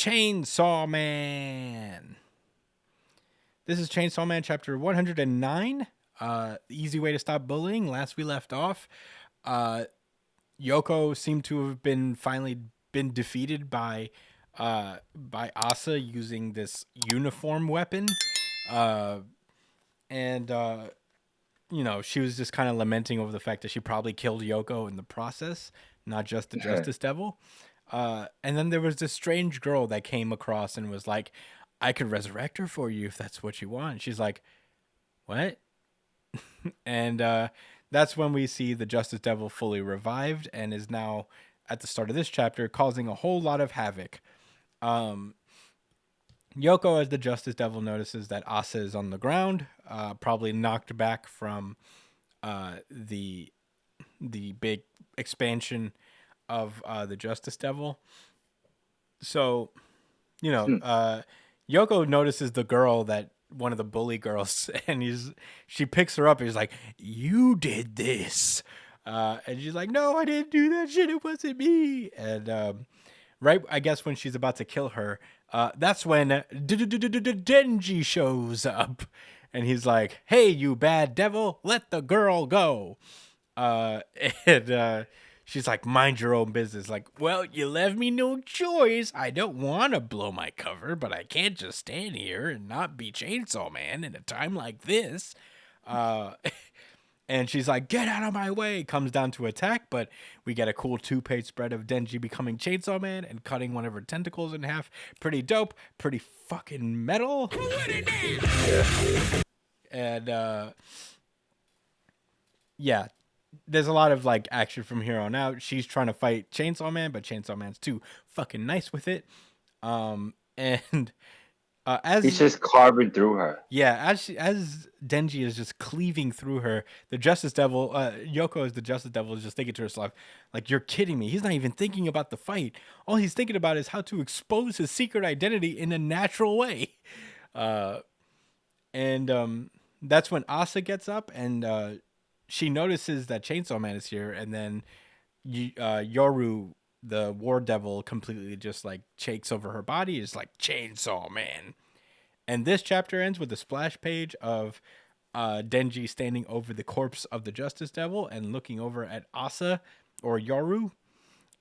Chainsaw Man. This is Chainsaw Man chapter 109. The easy way to stop bullying. Last we left off, Yoko seemed to have finally been defeated by Asa using this uniform weapon. Uh, and she was just kind of lamenting over the fact that she probably killed Yoko in the process, not just the Justice Devil. And then there was this strange girl that came across and was like, I could resurrect her for you if that's what you want. She's like, what? And that's when we see the Justice Devil fully revived and is now at the start of this chapter causing a whole lot of havoc. Yoko, as the Justice Devil, notices that Asa is on the ground, probably knocked back from the big expansion of the Justice Devil. So, Yoko notices the girl, that one of the bully girls, and she picks her up and he's like, you did this. And she's like, no, I didn't do that shit. It wasn't me. And right, I guess when she's about to kill her, that's when Denji shows up. And he's like, hey, you bad devil, let the girl go. And she's like, mind your own business. Like, well, you left me no choice. I don't want to blow my cover, but I can't just stand here and not be Chainsaw Man in a time like this. And she's like, get out of my way. Comes down to attack, but we get a cool 2-page spread of Denji becoming Chainsaw Man and cutting one of her tentacles in half. Pretty dope. Pretty fucking metal. And yeah, there's a lot of like action from here on out. She's trying to fight Chainsaw Man, but Chainsaw Man's too fucking nice with it. And as he's just carving through her. Yeah, as Denji is just cleaving through her, the Justice Devil, Yoko as the Justice Devil, is just thinking to herself, like, you're kidding me. He's not even thinking about the fight. All he's thinking about is how to expose his secret identity in a natural way. And that's when Asa gets up and she notices that Chainsaw Man is here, and then Yoru, the War Devil, completely just like shakes over her body. Is like, Chainsaw Man. And this chapter ends with a splash page of Denji standing over the corpse of the Justice Devil and looking over at Asa or Yoru.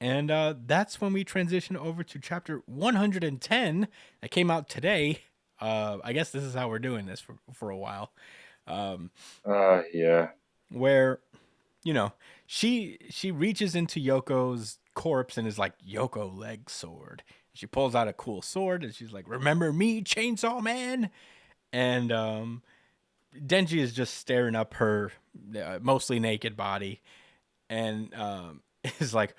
And that's when we transition over to chapter 110 that came out today. I guess this is how we're doing this for a while. Yeah. Where, she reaches into Yoko's corpse and is like, Yoko leg sword. She pulls out a cool sword and she's like, remember me, Chainsaw Man? And Denji is just staring up her mostly naked body and is like,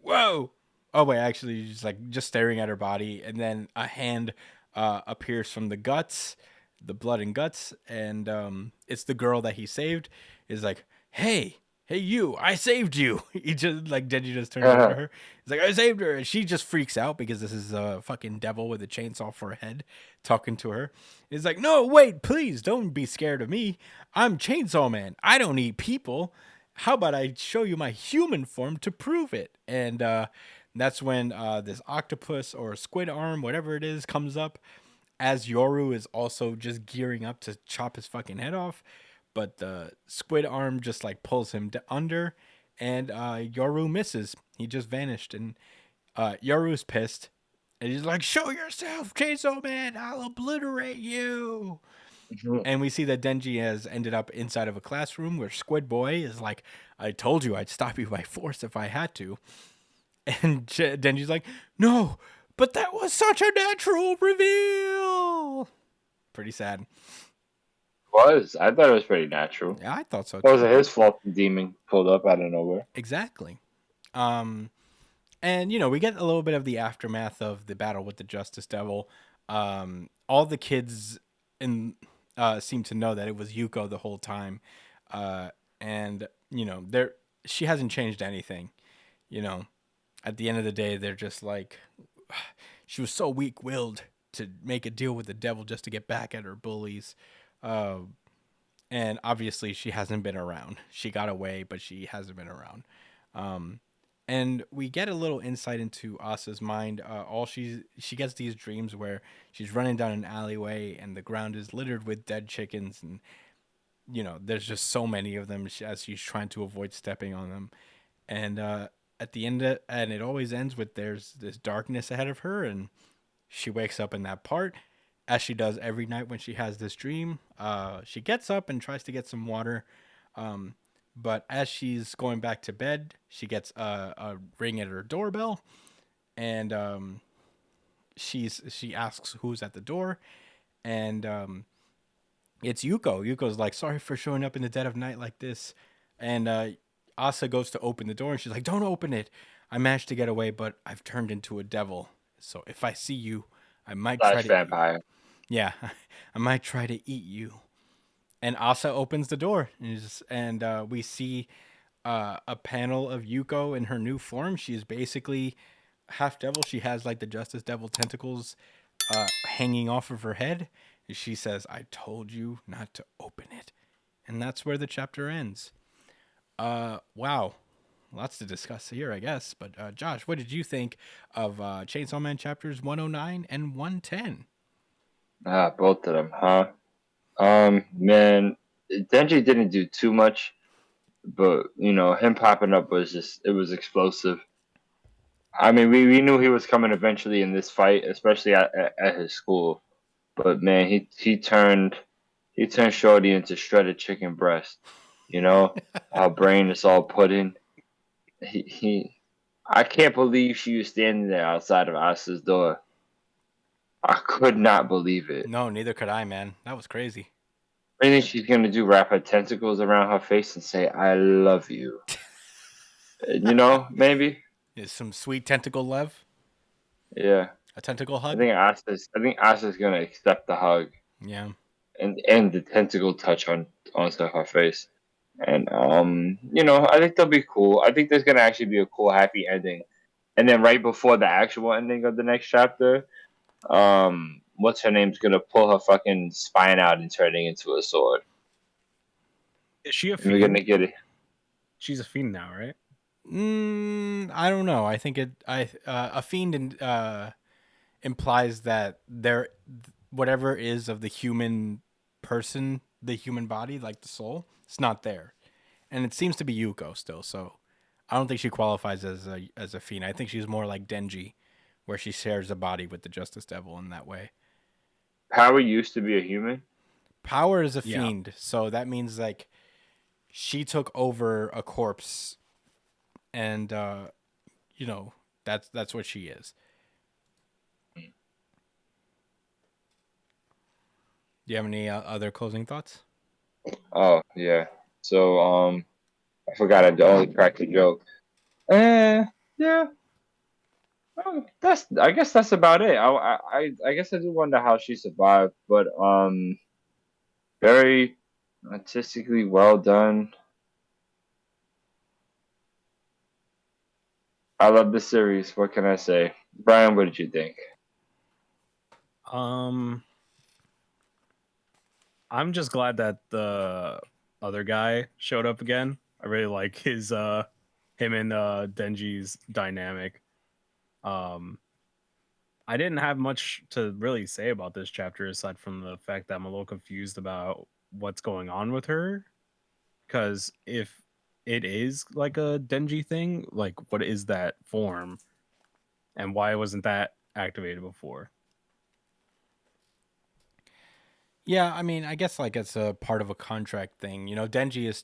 whoa. Oh, wait, actually, she's like just staring at her body. And then a hand appears from the guts, the blood and guts. And it's the girl that he saved. Is like, hey, you, I saved you. He just, like, Denji just turns over to her. He's like, I saved her. And she just freaks out because this is a fucking devil with a chainsaw for a head talking to her. He's like, no, wait, please don't be scared of me. I'm Chainsaw Man. I don't eat people. How about I show you my human form to prove it? And that's when this octopus or squid arm, whatever it is, comes up as Yoru is also just gearing up to chop his fucking head off. But the squid arm just like pulls him under, and Yoru misses. He just vanished, and Yoru's pissed, and he's like, "Show yourself, Chainsaw Man! I'll obliterate you!" And we see that Denji has ended up inside of a classroom where Squid Boy is like, "I told you I'd stop you by force if I had to," and Denji's like, "No, but that was such a natural reveal." Pretty sad. I thought it was pretty natural. Yeah, I thought so too. It wasn't his fault the demon pulled up out of nowhere. Exactly. And we get a little bit of the aftermath of the battle with the Justice Devil. All the kids seem to know that it was Yuko the whole time. And she hasn't changed anything. At the end of the day, they're just like, she was so weak-willed to make a deal with the devil just to get back at her bullies. And obviously she hasn't been around. She got away, but she hasn't been around. And we get a little insight into Asa's mind. All she gets these dreams where she's running down an alleyway and the ground is littered with dead chickens, and there's just so many of them as she's trying to avoid stepping on them. And at the end, and it always ends with there's this darkness ahead of her, and she wakes up in that part, as she does every night when she has this dream. She gets up and tries to get some water, um, but as she's going back to bed, she gets a ring at her doorbell, and she asks who's at the door, and it's Yuko. Yuko's like, "Sorry for showing up in the dead of night like this," and Asa goes to open the door, and she's like, "Don't open it. I managed to get away, but I've turned into a devil. So if I see you, I might try Slash to vampire. yeah, I might try to eat you." And Asa opens the door, and we see a panel of Yuko in her new form. She is basically half devil. She has like the Justice Devil tentacles hanging off of her head. She says, "I told you not to open it," and that's where the chapter ends. Wow, lots to discuss here, I guess. But Josh, what did you think of Chainsaw Man chapters 109 and 110? Ah, both of them, huh? Man, Denji didn't do too much, but him popping up was just it was explosive. I mean, we knew he was coming eventually in this fight, especially at his school. But man, he turned Shorty into shredded chicken breast. Her brain is all pudding. He I can't believe she was standing there outside of Asa's door. I could not believe it. No, neither could I, man. That was crazy. I think she's gonna do wrap her tentacles around her face and say, "I love you." Maybe. Is some sweet tentacle love? Yeah. A tentacle I hug? think Asa's gonna accept the hug Yeah. and the tentacle touch onto her face. And I think they'll be cool. I think there's gonna actually be a cool happy ending. And then right before the actual ending of the next chapter, what's her name's gonna pull her fucking spine out and turn it into a sword. Is she a And we're gonna fiend? get it. She's a fiend now, right? I don't know. I think a fiend implies that there whatever is of the human person, the human body, like the soul, it's not there, and it seems to be Yuko still. So I don't think she qualifies as a fiend. I think she's more like Denji, where she shares a body with the Justice Devil in that way. Power used to be a human. Power is a Yeah. fiend, so that means like she took over a corpse, and you know that's what she is. Do you have any other closing thoughts? Oh yeah. So I forgot I only cracked a joke. Yeah. I guess that's about it. I guess I do wonder how she survived, but very artistically well done. I love the series. What can I say? Brian, what did you think? Um, I'm just glad that the other guy showed up again. I really like him and Denji's dynamic. Um, I didn't have much to really say about this chapter aside from the fact that I'm a little confused about what's going on with her. Because if it is like a Denji thing, like what is that form, and why wasn't that activated before? Yeah, I mean, I guess like it's a part of a contract thing. Denji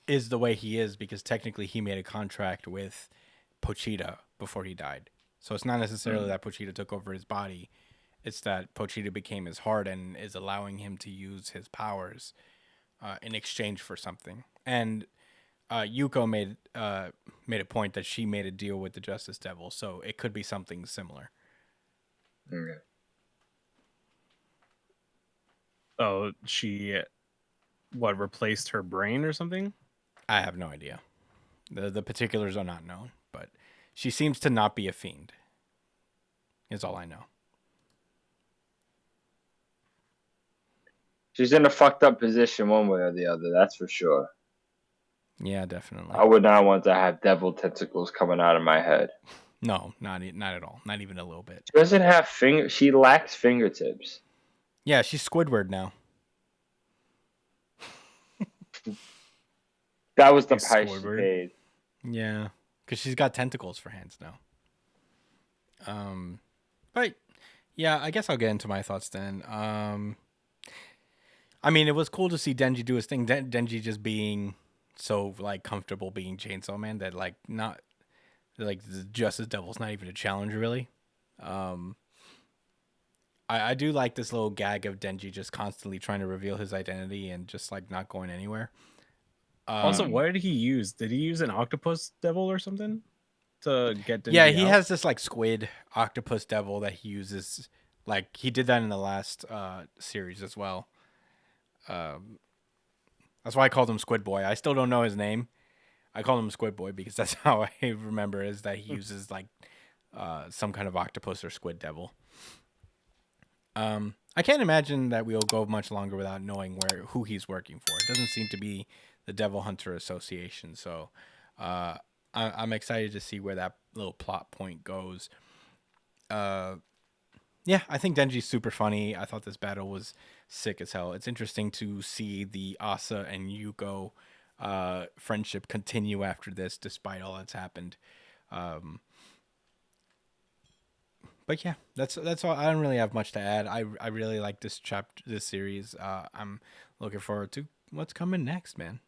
is the way he is because technically he made a contract with Pochita before he died. So it's not necessarily Mm. that Pochita took over his body. It's that Pochita became his heart and is allowing him to use his powers in exchange for something. And Yuko made a point that she made a deal with the Justice Devil, so it could be something similar. Okay. Oh, she what replaced her brain or something? I have no idea. The particulars are not known, but she seems to not be a fiend. Is all I know. She's in a fucked up position one way or the other. That's for sure. Yeah, definitely. I would not want to have devil tentacles coming out of my head. No, not at all. Not even a little bit. She doesn't have She lacks fingertips. Yeah, she's Squidward now. That was the He's price she Squidward. paid. Yeah, because she's got tentacles for hands now. But yeah, I guess I'll get into my thoughts then. I mean, it was cool to see Denji do his thing. Denji just being so like comfortable being Chainsaw Man that like not like the Justice Devil's not even a challenge really. Um, I do like this little gag of Denji just constantly trying to reveal his identity and just like not going anywhere. Also, Mm. what did he use? Did he use an octopus devil or something to get Denji Yeah, he out? has this like squid octopus devil that he uses. Like he did that in the last series as well. That's why I called him Squid Boy. I still don't know his name. I call him Squid Boy because that's how I remember is that he uses like some kind of octopus or squid devil. I can't imagine that we'll go much longer without knowing who he's working for. It doesn't seem to be the Devil Hunter Association, so I'm excited to see where that little plot point goes. Yeah, I think Denji's super funny. I thought this battle was sick as hell. It's interesting to see the Asa and Yuko friendship continue after this, despite all that's happened. But yeah, that's all. I don't really have much to add. I really like this series. I'm looking forward to what's coming next, man.